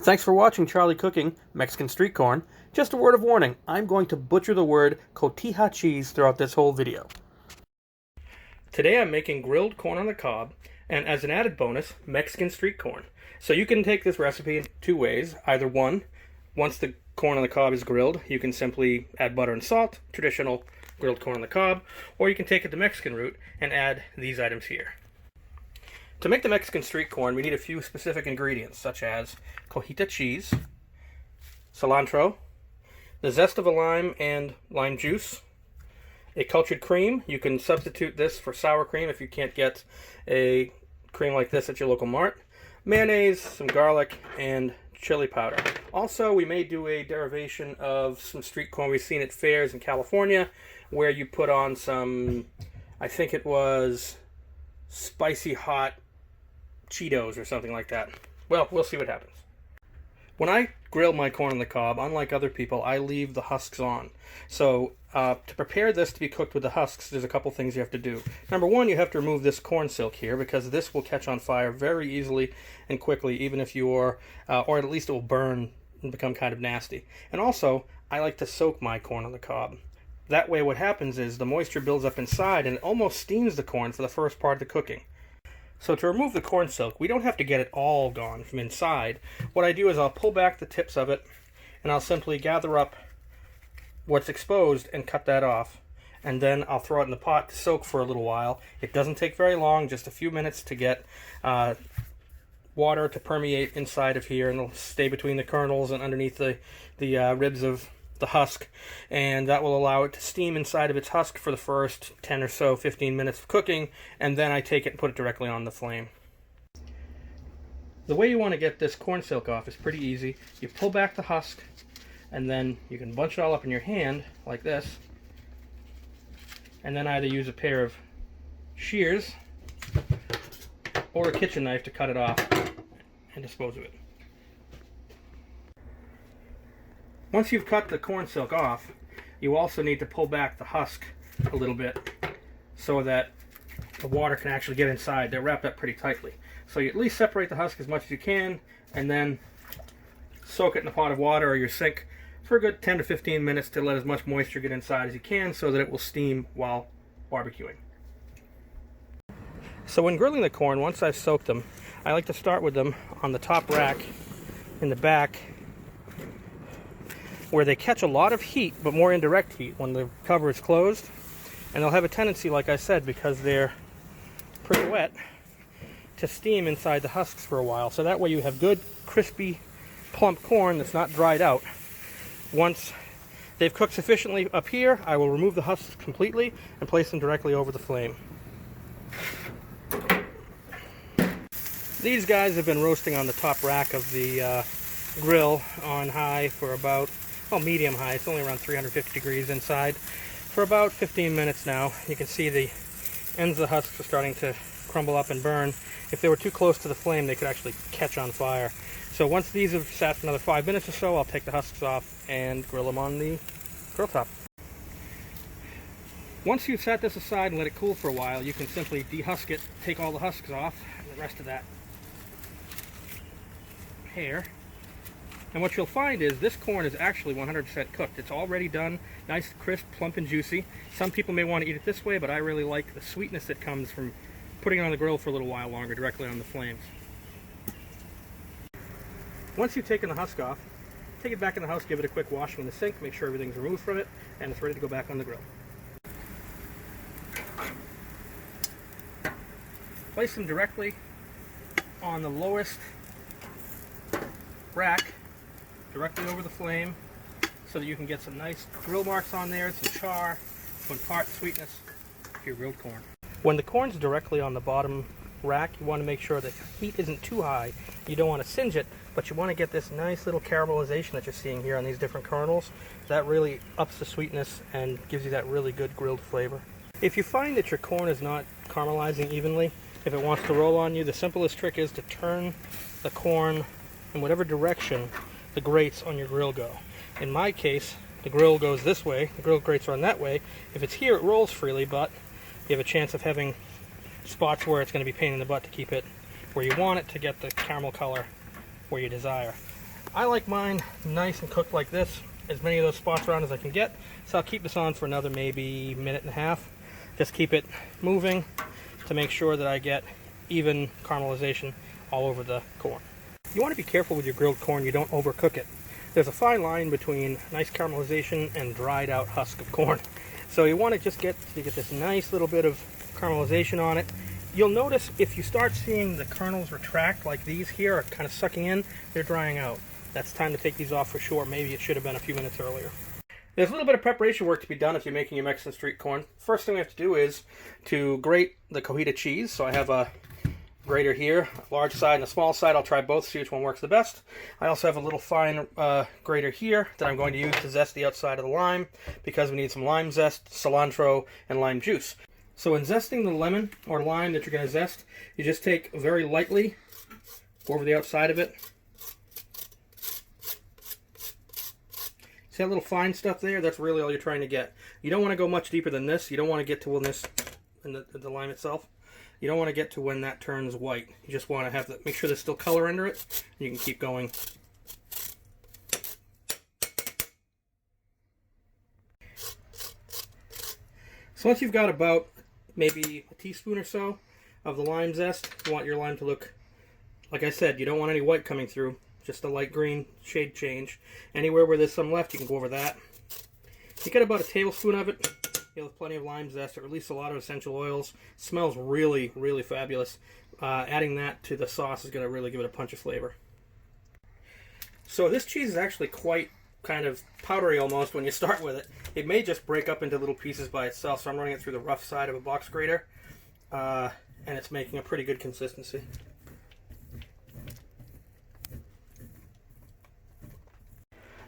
Thanks for watching Charlie Cooking Mexican Street Corn. Just a word of warning, I'm going to butcher the word cotija cheese throughout this whole video. Today I'm making grilled corn on the cob, and as an added bonus, Mexican street corn. So you can take this recipe in two ways. Either one, once the corn on the cob is grilled, you can simply add butter and salt, traditional grilled corn on the cob, or you can take it the Mexican route and add these items here. To make the Mexican street corn, we need a few specific ingredients, such as cotija cheese, cilantro, the zest of a lime and lime juice, a cultured cream. You can substitute this for sour cream if you can't get a cream like this at your local mart, mayonnaise, some garlic, and chili powder. Also, we may do a derivation of some street corn we've seen at fairs in California, where you put on some, I think it was spicy hot Cheetos or something like that. Well, we'll see what happens. When I grill my corn on the cob, unlike other people, I leave the husks on. So to prepare this to be cooked with the husks, there's a couple things you have to do. Number one, you have to remove this corn silk here, because this will catch on fire very easily and quickly, even if you're, or at least it will burn and become kind of nasty. And also, I like to soak my corn on the cob. That way what happens is the moisture builds up inside and it almost steams the corn for the first part of the cooking. So to remove the corn silk, we don't have to get it all gone from inside. What I do is I'll pull back the tips of it, and I'll simply gather up what's exposed and cut that off. And then I'll throw it in the pot to soak for a little while. It doesn't take very long, just a few minutes to get water to permeate inside of here, and it'll stay between the kernels and underneath the ribs of the husk, and that will allow it to steam inside of its husk for the first 10 or so 15 minutes of cooking, and then I take it and put it directly on the flame. The way you want to get this corn silk off is pretty easy. You pull back the husk, and then you can bunch it all up in your hand like this, and then either use a pair of shears or a kitchen knife to cut it off and dispose of it. Once you've cut the corn silk off, you also need to pull back the husk a little bit so that the water can actually get inside. They're wrapped up pretty tightly. So you at least separate the husk as much as you can, and then soak it in a pot of water or your sink for a good 10 to 15 minutes to let as much moisture get inside as you can so that it will steam while barbecuing. So when grilling the corn, once I've soaked them, I like to start with them on the top rack in the back, where they catch a lot of heat, but more indirect heat when the cover is closed. And they'll have a tendency, like I said, because they're pretty wet, to steam inside the husks for a while. So that way you have good, crispy, plump corn that's not dried out. Once they've cooked sufficiently up here, I will remove the husks completely and place them directly over the flame. These guys have been roasting on the top rack of the grill on high for about, well, medium high. It's only around 350 degrees inside for about 15 minutes now. You can see the ends of the husks are starting to crumble up and burn. If they were too close to the flame, they could actually catch on fire. So once these have sat for another 5 minutes or so, I'll take the husks off and grill them on the grill top. Once you've set this aside and let it cool for a while, you can simply dehusk it, take all the husks off, and the rest of that hair. And what you'll find is this corn is actually 100% cooked. It's already done, nice, crisp, plump, and juicy. Some people may want to eat it this way, but I really like the sweetness that comes from putting it on the grill for a little while longer, directly on the flames. Once you've taken the husk off, take it back in the house, give it a quick washing in the sink, make sure everything's removed from it, and it's ready to go back on the grill. Place them directly on the lowest rack, directly over the flame, so that you can get some nice grill marks on there, some char, to impart sweetness to your grilled corn. When the corn's directly on the bottom rack, you want to make sure that heat isn't too high. You don't want to singe it, but you want to get this nice little caramelization that you're seeing here on these different kernels. That really ups the sweetness and gives you that really good grilled flavor. If you find that your corn is not caramelizing evenly, if it wants to roll on you, the simplest trick is to turn the corn in whatever direction the grates on your grill go. In my case, the grill goes this way, the grill grates are on that way. If it's here, it rolls freely, but you have a chance of having spots where it's going to be a pain in the butt to keep it where you want it to get the caramel color where you desire. I like mine nice and cooked like this, as many of those spots around as I can get. So I'll keep this on for another maybe minute and a half. Just keep it moving to make sure that I get even caramelization all over the corn. You want to be careful with your grilled corn, you don't overcook it. There's a fine line between nice caramelization and dried out husk of corn. So you want to just get this nice little bit of caramelization on it. You'll notice if you start seeing the kernels retract like these here, are kind of sucking in, they're drying out. That's time to take these off for sure. Maybe it should have been a few minutes earlier. There's a little bit of preparation work to be done if you're making your Mexican street corn. First thing we have to do is to grate the cojita cheese. So I have a grater here, a large side and a small side. I'll try both, see which one works the best. I also have a little fine grater here that I'm going to use to zest the outside of the lime, because we need some lime zest, cilantro, and lime juice. So in zesting the lemon or lime that you're going to zest, you just take very lightly over the outside of it. See that little fine stuff there? That's really all you're trying to get. You don't want to go much deeper than this. You don't want to get to when this, in the lime itself, you don't want to get to when that turns white. You just want to have to make sure there's still color under it. You can keep going. So once you've got about maybe a teaspoon or so of the lime zest, you want your lime to look, like I said, you don't want any white coming through. Just a light green shade change. Anywhere where there's some left, you can go over that. You get about a tablespoon of it. You'll have plenty of lime zest. It releases a lot of essential oils. Smells really, really fabulous. Adding that to the sauce is going to really give it a punch of flavor. So this cheese is actually quite kind of powdery almost when you start with it. It may just break up into little pieces by itself, so I'm running it through the rough side of a box grater. And it's making a pretty good consistency.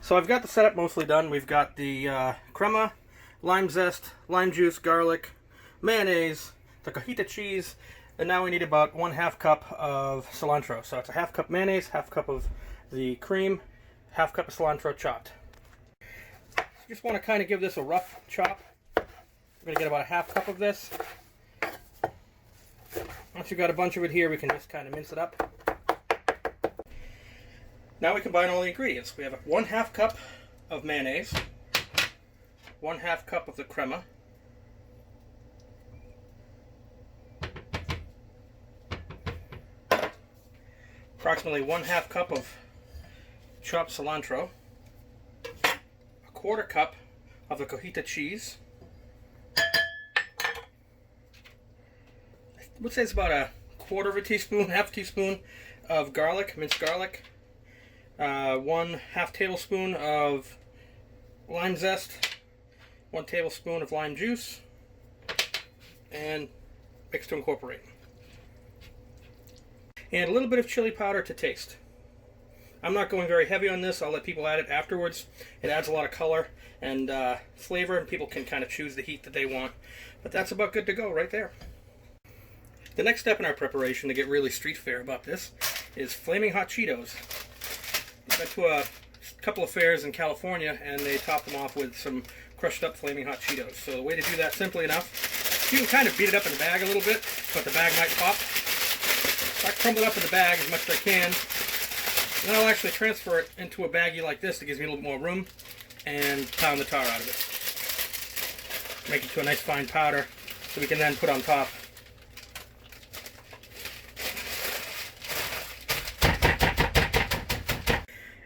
So I've got the setup mostly done. We've got the crema, lime zest, lime juice, garlic, mayonnaise, the cojita cheese, and now we need about 1/2 cup of cilantro. So it's a 1/2 cup mayonnaise, 1/2 cup of the cream, 1/2 cup of cilantro chopped. You just want to kind of give this a rough chop. We're going to get about a 1/2 cup of this. Once you've got a bunch of it here, we can just kind of mince it up. Now we combine all the ingredients. We have 1/2 cup of mayonnaise, 1/2 cup of the crema, approximately 1/2 cup of chopped cilantro, 1/4 cup of the cojita cheese. I would say it's about a 1/4 teaspoon, 1/2 teaspoon of garlic, minced garlic. 1/2 tablespoon of lime zest, 1 tablespoon of lime juice, and mix to incorporate. And a little bit of chili powder to taste. I'm not going very heavy on this. I'll let people add it afterwards. It adds a lot of color and flavor, and people can kind of choose the heat that they want. But that's about good to go right there. The next step in our preparation to get really street fair about this is Flamin Hot Cheetos. I went to a couple of fairs in California, and they top them off with some crushed up Flamin Hot Cheetos. So the way to do that, simply enough, you can kind of beat it up in the bag a little bit, but the bag might pop. So I crumble it up in the bag as much as I can. And then I'll actually transfer it into a baggie like this that gives me a little bit more room, and pound the tar out of it. Make it to a nice fine powder that we can then put on top.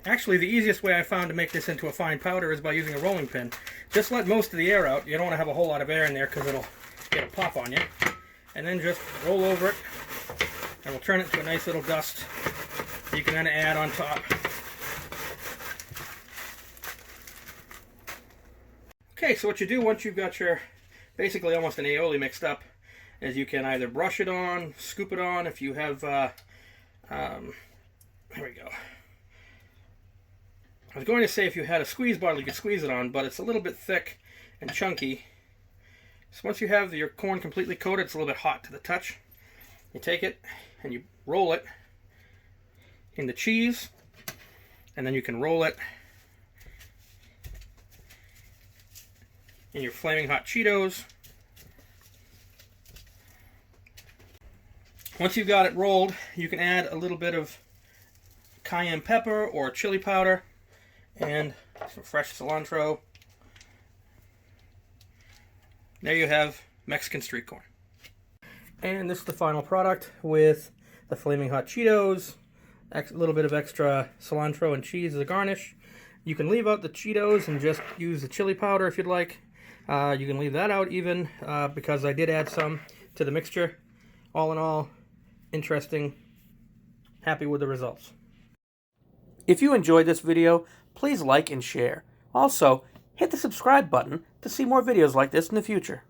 Actually, the easiest way I found to make this into a fine powder is by using a rolling pin. Just let most of the air out. You don't want to have a whole lot of air in there because it'll get a pop on you. And then just roll over it, and we'll turn it into a nice little dust that you can then add on top. Okay, so what you do once you've got your basically almost an aioli mixed up is you can either brush it on, scoop it on. If you have, here we go. I was going to say if you had a squeeze bottle you could squeeze it on, but it's a little bit thick and chunky. So once you have your corn completely coated, it's a little bit hot to the touch. You take it and you roll it in the cheese, and then you can roll it in your Flamin Hot Cheetos. Once you've got it rolled, you can add a little bit of cayenne pepper or chili powder, and some fresh cilantro. There you have Mexican street corn. And this is the final product with the Flamin Hot Cheetos, a little bit of extra cilantro and cheese as a garnish. You can leave out the Cheetos and just use the chili powder if you'd like. You can leave that out even because I did add some to the mixture. All in all, interesting. Happy with the results. If you enjoyed this video, please like and share. Also, hit the subscribe button to see more videos like this in the future.